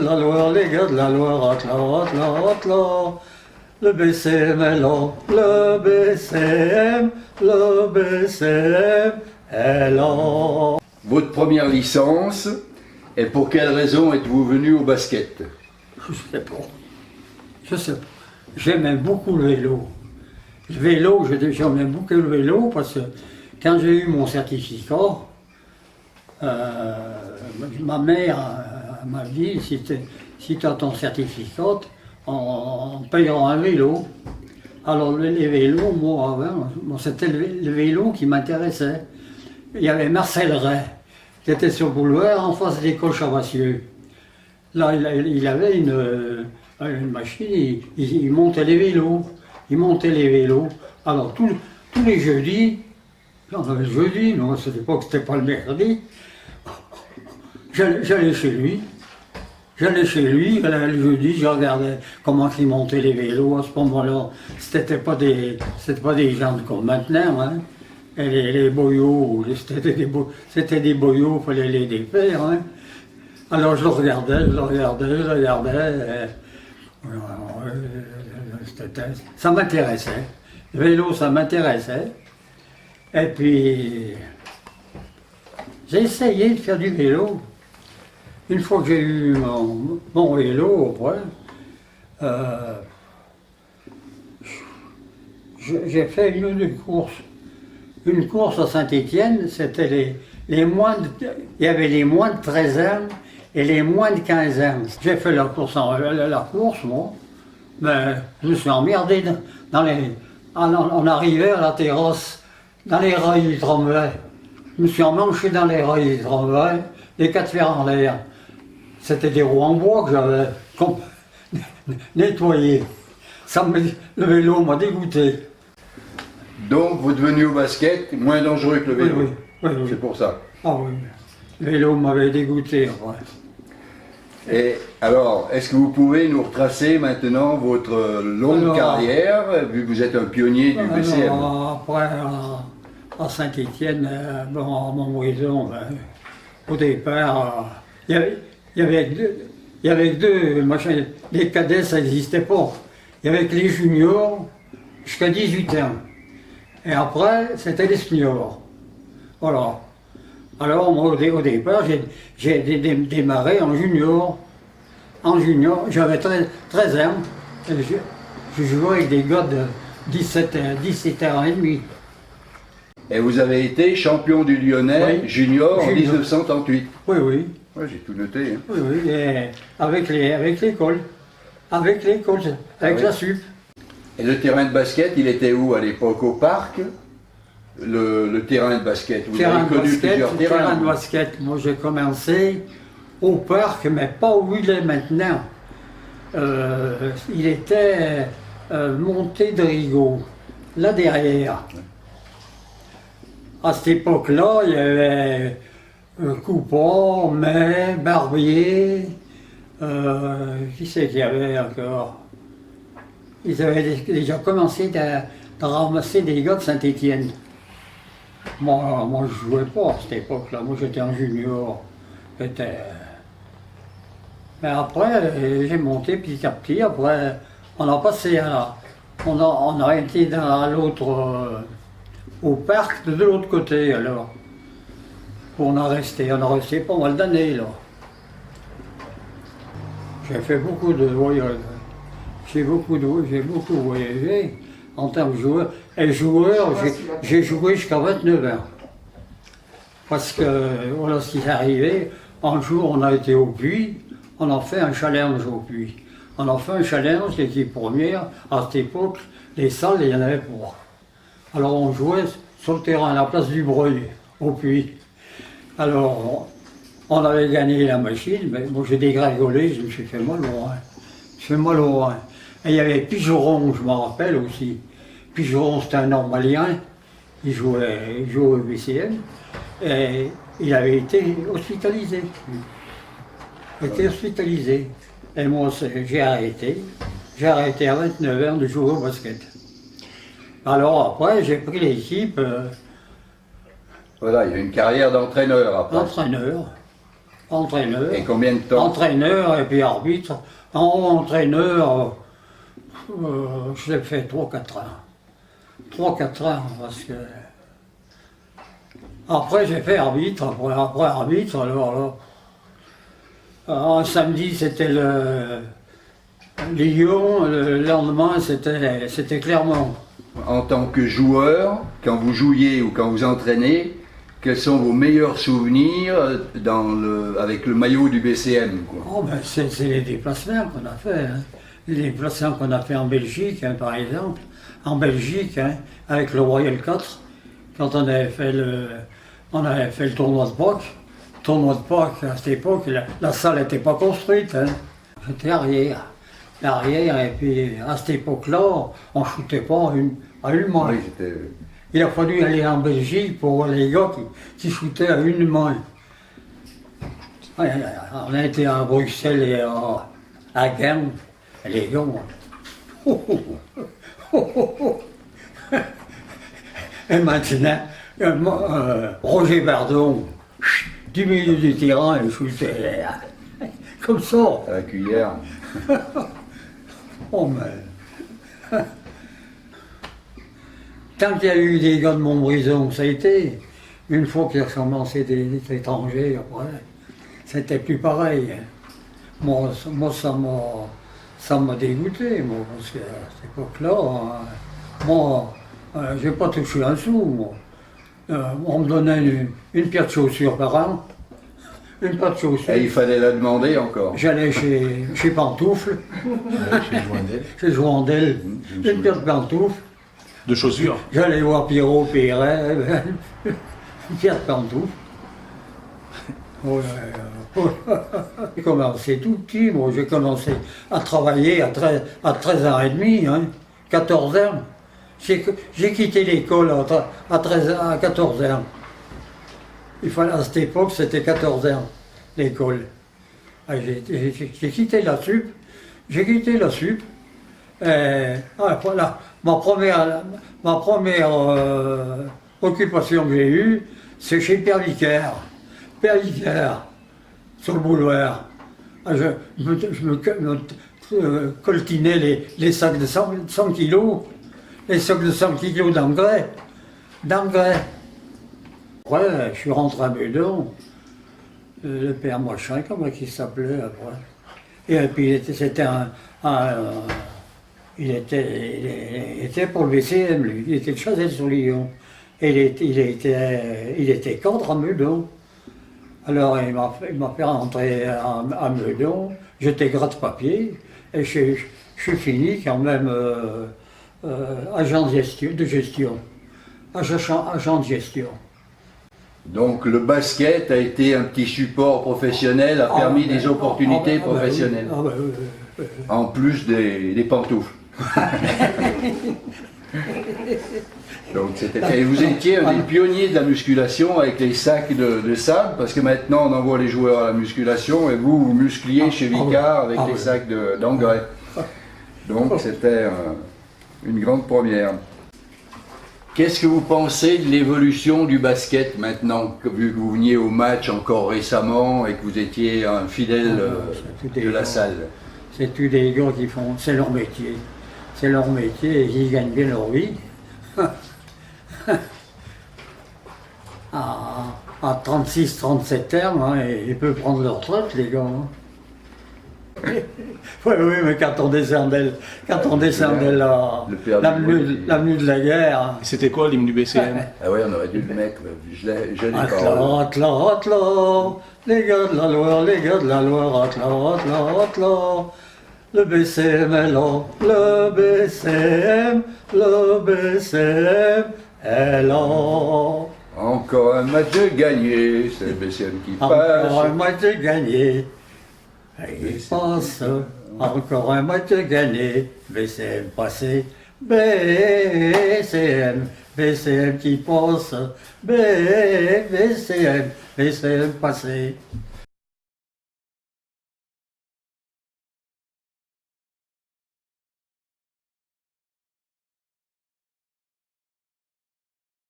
La Loire, les gars de la Loire, atla, le BCM est là, le BCM est là. Votre première licence, et pour quelle raison êtes-vous venu au basket? Je sais pas. Je sais pas. J'aimais beaucoup le vélo. Le vélo, j'aimais beaucoup le vélo parce que quand j'ai eu mon certificat, ma mère m'a dit si tu as ton certificat, on payera un vélo. Alors les vélos, moi avant, c'était le vélo qui m'intéressait. Il y avait Marcel Ray, qui était sur le boulevard en face de l'école Chavassieux. Là, il avait une machine, il montait les vélos. Il montait les vélos. Alors tous les jeudis, on avait le jeudi, non, à cette époque c'était pas le mercredi, j'allais chez lui. Le jeudi, je regardais comment il montait les vélos. À ce moment-là, c'était pas des gens comme maintenant, hein. Et les boyaux, c'était des boyaux, il fallait les défaire, hein. Alors je le regardais. Ça m'intéressait. Le vélo, ça m'intéressait. Et puis, j'ai essayé de faire du vélo. Une fois que j'ai eu mon vélo, j'ai fait une course. Une course à Saint-Étienne, c'était il y avait les moins de 13 ans et les moins de 15 ans. J'ai fait la course, moi, mais je me suis emmerdé on arrivait à la terrasse, dans les rails du tramway. Je me suis emmanché dans les rails du tramway, les quatre fers en l'air. C'était des roues en bois que j'avais nettoyés. Le vélo m'a dégoûté. Donc vous êtes venu au basket, moins dangereux que le vélo. Oui. C'est pour ça. Ah oui, le vélo m'avait dégoûté. Ouais. Et alors, est-ce que vous pouvez nous retracer maintenant votre longue carrière, vu que vous êtes un pionnier du BCM? Après, à Saint-Étienne, à Montbrison, au départ, il y avait deux machins. Les cadets, ça n'existait pas. Il y avait que les juniors jusqu'à 18 ans. Et après, c'était les seniors. Voilà. Alors, moi, au départ, j'ai démarré en junior. En junior, j'avais 13 ans. Et je jouais avec des gars de 17 ans et demi. Et vous avez été champion du Lyonnais junior en 1938. Oui. Ouais, j'ai tout noté. Hein. Oui, et avec l'école. Avec la SUP. Et le terrain de basket, il était où à l'époque? Au parc? Le terrain de basket, vous avez connu plusieurs terrains. Terrain de basket, moi j'ai commencé au parc, mais pas où il est maintenant. Il était monté de Rigaud, là derrière. À cette époque-là, il y avait Coupon, May, Barbier, qui c'est qu'il y avait encore? Ils avaient déjà commencé à ramasser des gars de Saint-Étienne. Moi, je jouais pas à cette époque-là. Moi, j'étais en junior. Mais après, j'ai monté petit à petit. Après, on a passé on a été dans l'autre, au parc de l'autre côté, alors. On a resté pas mal d'années, là. J'ai fait beaucoup de voyages. J'ai beaucoup voyagé en tant que joueur. Et joueur, j'ai joué jusqu'à 29 ans. Parce que voilà ce qui est arrivé. Un jour, on a été au Puy, on a fait un challenge au Puy. On a fait un challenge, l'équipe première, à cette époque, les salles, il y en avait pas. Alors on jouait sur le terrain, à la place du Breuil, au Puy. Alors, on avait gagné la machine, mais moi j'ai dégringolé, je me suis fait mal au rein. Et il y avait Pigeron, je m'en rappelle aussi. Pigeron, c'était un Normalien, il jouait au BCM, et il avait été hospitalisé. Et moi, j'ai arrêté à 29 ans de jouer au basket. Alors après, j'ai pris l'équipe. Voilà, il y a une carrière d'entraîneur après. Entraîneur. Entraîneur. Et combien de temps? Entraîneur et puis arbitre. Entraîneur, je l'ai fait 3-4 ans. 3-4 ans, parce que... Après, j'ai fait arbitre. Après arbitre, alors là... Un samedi, c'était Lyon. Le lendemain, c'était Clermont. En tant que joueur, quand vous jouiez ou quand vous entraînez, quels sont vos meilleurs souvenirs avec le maillot du BCM, quoi? Oh, ben, c'est les déplacements qu'on a fait. Hein. Les déplacements qu'on a fait en Belgique, hein, par exemple. En Belgique, hein, avec le Royal 4, quand on avait fait le tournoi de Pâques. Tournoi de Pâques, à cette époque, la salle n'était pas construite. Hein. J'étais arrière. Et puis à cette époque-là, on ne shootait pas à une main. Oui, Il a fallu aller en Belgique pour voir les gars qui shootaient à une main. On a été à Bruxelles et à Gand, les gars. Et maintenant, Roger Bardon, du milieu du terrain, il shootait comme ça. à la cuillère. Oh, mais... Tant qu'il y a eu des gars de Montbrison, ça a été. Une fois qu'ils ont commencé des étrangers, après, c'était plus pareil. Moi, ça m'a dégoûté, moi, parce qu'à cette époque-là, j'ai pas touché un sou, moi. On me donnait une paire de chaussures par an. Une paire de chaussures. Et il fallait la demander encore. J'allais chez Pantoufle. Chez Jouandel. Une paire de pantoufles. De chaussures. J'allais voir Pierrot Perret, une paire de pantoufles. J'ai commencé tout petit, moi j'ai commencé à travailler à 13 ans et demi, hein, 14 ans. J'ai quitté l'école à 14 ans. Il fallait, à cette époque, c'était 14 ans, l'école. J'ai quitté la SUP. Voilà, ma première occupation que j'ai eue, c'est chez Père Vicaire. Père Vicaire, sur le boulevard. Je me coltinais les sacs de 100 kilos, les sacs de 100 kilos d'engrais. Après, je suis rentré à Meudon, le père machin, comment il s'appelait après. Et puis il était pour le BCM, lui. Il était de Chazelles-sur-Lyon. Et il était cadre à Meudon. Alors il m'a fait rentrer à Meudon, j'étais gratte-papier, et je suis fini quand même agent de gestion. Agent de gestion. Donc le basket a été un petit support professionnel, a permis des opportunités professionnelles. Oui. En plus des pantoufles. Donc et vous étiez un des pionniers de la musculation avec les sacs de sable, parce que maintenant on envoie les joueurs à la musculation et vous muscliez chez Vicard avec les sacs d'engrais. Donc c'était une grande première. Qu'est-ce que vous pensez de l'évolution du basket maintenant, vu que vous veniez au match encore récemment et que vous étiez un fidèle de la salle? C'est tous des gars qui font, c'est leur métier. C'est leur métier et ils gagnent bien leur vie. À 36, 37 termes, hein, ils peuvent prendre leur retraite, les gars. Hein. Oui, mais quand on descendait l'avenue de la guerre. Hein. C'était quoi l'hymne du BCM? Ah oui, on aurait dû le mettre, je l'ai pas. Atla, les gars de la Loire, atla. Le BCM est là, le BCM est là. Encore un match de gagné, c'est le BCM qui passe. Encore un match de gagné, il passe. Encore un match de gagné, BCM passé. BCM qui passe. BCM passé.